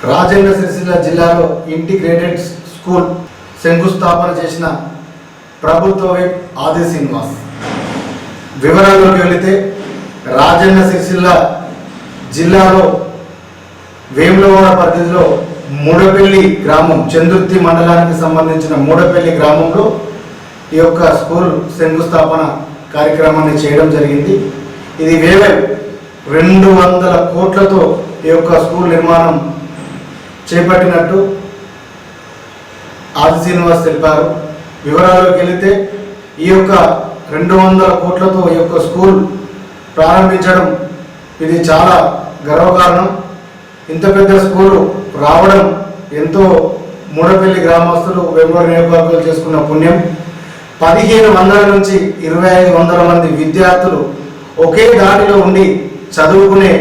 రాజన్న సిరిసిల్ల జిల్లాలో integrated school శంకుస్థాపన చేసిన ప్రభుత్వ వైప్ ఆది శ్రీనివాస్. వివరాల్లోకి వెళితే రాజన్న సిరిసిల్ల జిల్లాలో వేములవాడ పరిధిలో మూడపల్లి గ్రామం, చందుర్తి మండలానికి సంబంధించిన మూడపల్లి గ్రామంలో ఈ యొక్క స్కూల్ శంకుస్థాపన కార్యక్రమాన్ని చేయడం జరిగింది. ఇది 200 కోట్లతో ఈ యొక్క స్కూల్ నిర్మాణం చేపట్టినట్టు ఆది శ్రీనివాస్ తెలిపారు. వివరాల్లోకి వెళితే ఈ యొక్క 200 కోట్లతో ఈ యొక్క స్కూల్ ప్రారంభించడం ఇది చాలా గర్వకారణం. ఇంత పెద్ద స్కూలు రావడం ఎంతో మూడపల్లి గ్రామస్తులు వేములవాడ నియోజకవర్గాలు చేసుకున్న పుణ్యం. 1500 నుంచి 2500 మంది విద్యార్థులు ఒకే దారిలో ఉండి చదువుకునే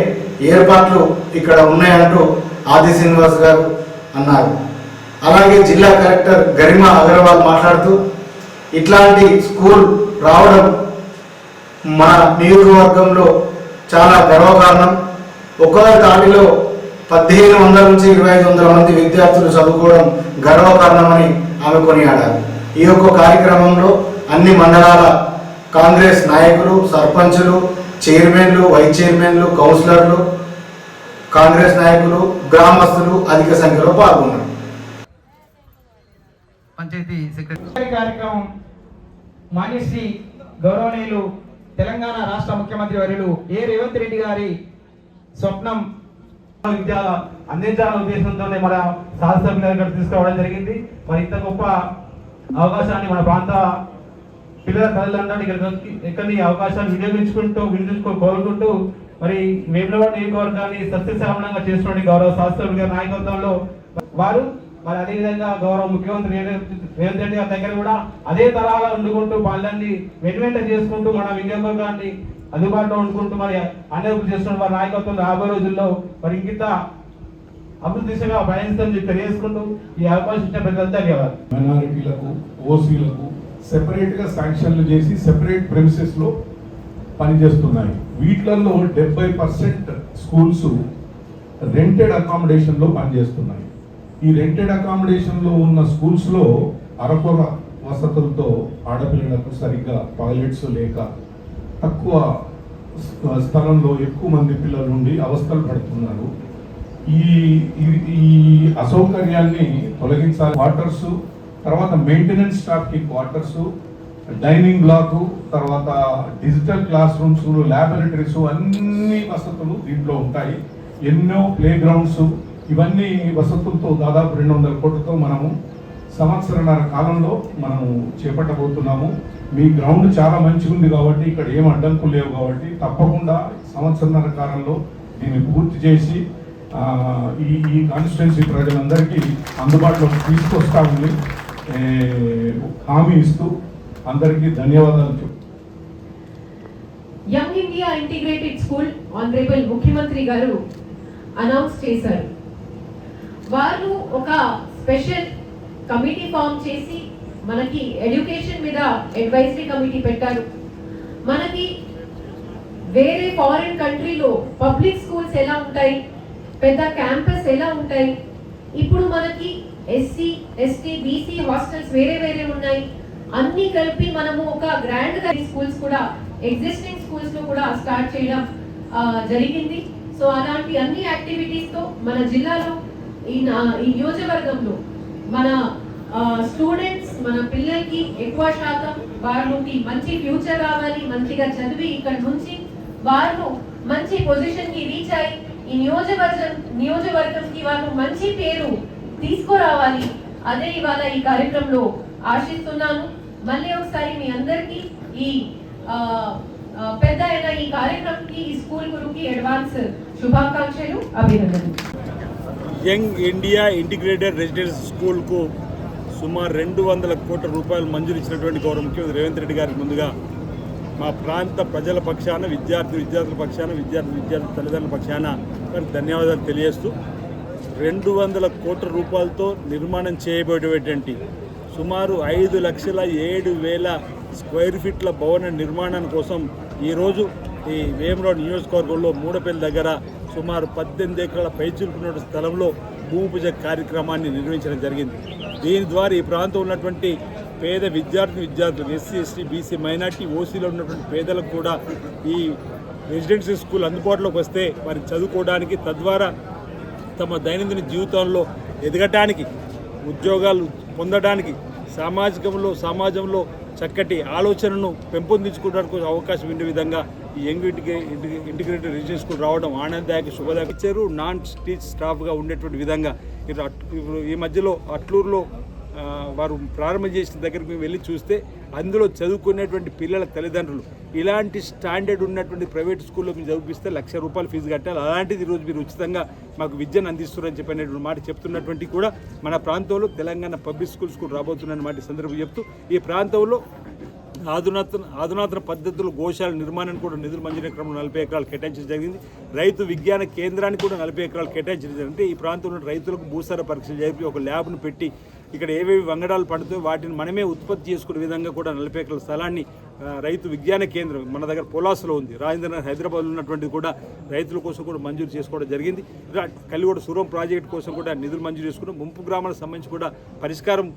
ఏర్పాట్లు ఇక్కడ ఉన్నాయంటూ ఆది శ్రీనివాస్ గారు అన్నారు. అలాగే జిల్లా కలెక్టర్ గరిమా అగర్వాల్ మాట్లాడుతూ ఇట్లాంటి స్కూల్ రావడం మన నియోజకవర్గంలో చాలా గర్వకారణం. ఒక్క దారిలో 1500 నుంచి 2500 మంది విద్యార్థులు చదువుకోవడం గర్వకారణమని ఆమె కొనియాడారు. ఈ యొక్క కార్యక్రమంలో అన్ని మండలాల కాంగ్రెస్ నాయకులు, సర్పంచులు, చైర్మన్లు, వైస్ చైర్మన్లు, కౌన్సిలర్లు, కాంగ్రెస్ నాయకులు, గ్రామస్తులు అధిక సంఖ్యలో పాల్గొన్నారు. పంచాయతీ సెక్రటరీ కార్యక్రమం మాన్యశ్రీ గౌరవనీయులు తెలంగాణ రాష్ట్ర ముఖ్యమంత్రి వర్యులు రేవంత్ రెడ్డి గారి స్వప్నం విద్య అందించాలనే ఉద్దేశంతోనే మన శాసనసభ్యులు తీసుకురావడం జరిగింది. మరి ఇంత గొప్ప అవకాశాన్ని మన ప్రాంత పిల్లల తల్లిదండ్రులు ఎక్కడి అవకాశాన్ని వినియోగించుకో కోరుకుంటూ మరి వేములవాడ నియోజకవర్గాన్ని సస్యశ్యామలంగా చేస్తున్న గౌరవ శాసనసభ్యుల గారి నాయకత్వంలో వారు మరి అదేవిధంగా గౌరవ ముఖ్యమంత్రి రేవంత్ రెడ్డి గారి దగ్గర కూడా అదే తరహాగా వండుకుంటూ పనులన్నీ వెంట చేసుకుంటూ మన వినియోగవర్గాన్ని అందుబాటులో వండుకుంటూ మరి అన్ని చేస్తున్న వారి నాయకత్వం రాబోయే రోజుల్లో మరి ఇంకిత అభివృద్ధి దిశగా పయనిస్తామని చెప్పి తెలియజేసుకుంటూ ఈ అవకాశం ఇచ్చిన ప్రజలంతా ధన్యవాదాలు. మైనారిటీలకు, ఓసీలకు సెపరేట్గా శాంక్షన్లు చేసి సెపరేట్ ప్రెమిసెస్లో పనిచేస్తున్నాయి. వీటిలలో 70% స్కూల్స్ రెంటెడ్ అకామిడేషన్లో పనిచేస్తున్నాయి. ఈ రెంటెడ్ అకామిడేషన్లో ఉన్న స్కూల్స్లో అరకొర వసతులతో ఆడపిల్లలకు సరిగ్గా టాయిలెట్స్ లేక తక్కువ స్థలంలో ఎక్కువ మంది పిల్లలు ఉండి అవస్థలు పడుతున్నారు. ఈ అసౌకర్యాన్ని తొలగించాలి. క్వార్టర్స్, తర్వాత మెయింటెనెన్స్ స్టాఫ్కి క్వార్టర్స్, డైనింగ్ బ్లాకు, తర్వాత డిజిటల్ క్లాస్ రూమ్స్, ల్యాబొరేటరీస్ అన్ని వసతులు దీంట్లో ఉంటాయి. ఎన్నో ప్లే గ్రౌండ్స్, ఇవన్నీ వసతులతో దాదాపు 200 కోట్లతో మనము సంవత్సరన్నర కాలంలో మనము చేపట్టబోతున్నాము. మీ గ్రౌండ్ చాలా మంచిగా ఉంది కాబట్టి ఇక్కడ ఏం అడ్డంకులు లేవు కాబట్టి తప్పకుండా సంవత్సరన్నర కాలంలో దీన్ని పూర్తి చేసి ఈ కాన్స్టిట్యున్సీ ప్రజలందరికీ అందుబాటులోకి తీసుకొస్తామని హామీ ఇస్తూ అందరికీ ధన్యవాదాలు. Young India integrated school honourable ముఖ్యమంత్రి గారు అనౌన్స్ చేశారు. వారు ఒక స్పెషల్ కమిటీ ఫామ్ చేసి మనకి ఎడ్యుకేషన్ మీద అడ్వైజరీ కమిటీ పెట్టారు. మనకి వేరే ఫారిన్ కంట్రీలో పబ్లిక్ స్కూల్స్ ఎలా ఉంటాయి, పెద్ద క్యాంపస్ ఎలా ఉంటాయి, ఇప్పుడు మనకి ఎస్సీ, ఎస్టీ, బీసీ హాస్టల్స్ వేరే ఉన్నాయి. అన్ని కలిపి మనము ఒక గ్రాండ్ గా స్కూల్స్ కూడా ఎగ్జిస్టింగ్ స్కూల్స్ లో కూడా స్టార్ట్ చేయడం జరిగింది. సో అలాంటి అన్ని యాక్టివిటీస్ తో మన జిల్లాలో ఈ నియోజకవర్గంలో మన స్టూడెంట్స్, మన పిల్లలకి ఎక్కువ శాతం వాళ్ళకి మంచి ఫ్యూచర్ రావాలి, మంచిగా చదివి ఇక్కడ నుంచి వాళ్ళు మంచి పొజిషన్ కి రీచ్ అయ్యి ఈ నియోజకవర్గంకి వాళ్ళు మంచి పేరు తీసుకురావాలి. అదే ఇవాళ ఈ కార్యక్రమంలో ఆశిస్తున్నాను. మళ్ళీ ఒకసారి మీ అందరికీ ఈ పెద్ద అయిన ఈ కార్యక్రమంకి, ఈ స్కూల్ గురుకి అడ్వాన్స్ శుభాకాంక్షలు, అభినందనలు. యంగ్ ఇండియా ఇంటిగ్రేటెడ్ రెసిడెన్షియల్ స్కూల్కు సుమారు 200 కోట్ల రూపాయలు మంజూరు ఇచ్చినటువంటి గౌరవ ముఖ్యమంత్రి రేవంత్ రెడ్డి గారికి ముందుగా మా ప్రాంత ప్రజల పక్షాన, విద్యార్థుల పక్షాన, విద్యార్థి తల్లిదండ్రుల పక్షాన ధన్యవాదాలు తెలియజేస్తూ 200 కోట్ల రూపాయలతో నిర్మాణం చేయబోయేటువంటి సుమారు 5,07,000 స్క్వేర్ ఫీట్ల భవన నిర్మాణం కోసం ఈరోజు ఈ వేములవాడ నియోజకవర్గంలో మూడపల్లి దగ్గర సుమారు 18 ఎకరాల పైచిలుకున్న స్థలంలో భూమి పూజ కార్యక్రమాన్ని నిర్వహించడం జరిగింది. దీని ద్వారా ఈ ప్రాంతంలో ఉన్నటువంటి పేద విద్యార్థులు ఎస్సీ ఎస్టీ బీసీ మైనార్టీ ఓసీలో ఉన్నటువంటి పేదలకు కూడా ఈ రెసిడెన్షియల్ స్కూల్ అందుబాటులోకి వస్తే వారి చదువుకోవడానికి, తద్వారా తమ దైనందిన జీవితంలో ఎదగటానికి, ఉద్యోగాలు పొందడానికి, సమాజంలో చక్కటి ఆలోచనను పెంపొందించుకోవడానికి అవకాశం ఉండే విధంగా ఈ యంగ్ ఇంటిగ్రేటెడ్ రెసిడెన్షియల్ స్కూల్ రావడం ఆనందదాయక శుభదాయక. టీచరు నాన్ టీచ్ స్టాఫ్గా ఉండేటువంటి విధంగా ఇప్పుడు ఈ మధ్యలో అట్లూరులో వారు ప్రారంభం చేసిన దగ్గరికి మేము వెళ్ళి చూస్తే అందులో చదువుకునేటువంటి పిల్లల తల్లిదండ్రులు ఇలాంటి స్టాండర్డ్ ఉన్నటువంటి ప్రైవేట్ స్కూల్లో మీరు చదివిస్తే ₹1,00,000 ఫీజు కట్టాలి, అలాంటిది ఈరోజు మీరు ఉచితంగా మాకు విద్యను అందిస్తున్నారని చెప్పినటువంటి మాట చెప్తున్నటువంటి కూడా మన ప్రాంతంలో తెలంగాణ పబ్లిక్ స్కూల్స్ కూడా రాబోతున్న మాట సందర్భం చెప్తూ ఈ ప్రాంతంలో ఆధునాతన పద్ధతులు గోశాల నిర్మాణానికి కూడా నిధులు మంజూరు క్రమంలో 40 ఎకరాలు కేటాయించడం జరిగింది. రైతు విజ్ఞాన కేంద్రానికి కూడా 40 ఎకరాలు కేటాయించడం జరిగింది. అంటే ఈ ప్రాంతంలో రైతులకు భూసార పరీక్షలు జరిపి ఒక ల్యాబ్ను పెట్టి ఇక్కడ ఏవేవి వంగడాలు పండుతాయో వాటిని మనమే ఉత్పత్తి చేసుకునే విధంగా కూడా 40 ఎకరాల స్థలాన్ని రైతు విజ్ఞాన కేంద్రం మన దగ్గర పొలాసులో ఉంది. రాజేంద్రనగర్ హైదరాబాద్లో ఉన్నటువంటిది కూడా రైతుల కోసం కూడా మంజూరు చేసుకోవడం జరిగింది. కలిగొడ సూరం ప్రాజెక్టు కోసం కూడా నిధులు మంజూరు చేసుకున్నాం. ముంపు గ్రామాలకు సంబంధించి కూడా పరిష్కారం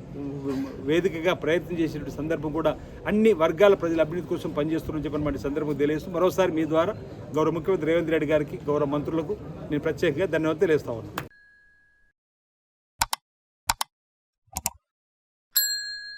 వేదికగా ప్రయత్నం చేసేటువంటి సందర్భం కూడా అన్ని వర్గాల ప్రజల అభివృద్ధి కోసం పనిచేస్తున్నారని చెప్పిన సందర్భం తెలియజేస్తూ మరోసారి మీ ద్వారా గౌరవ ముఖ్యమంత్రి రేవంత్ రెడ్డి గారికి, గౌరవ మంత్రులకు నేను ప్రత్యేకంగా ధన్యవాదాలు తెలియజేస్తా ఉన్నాను.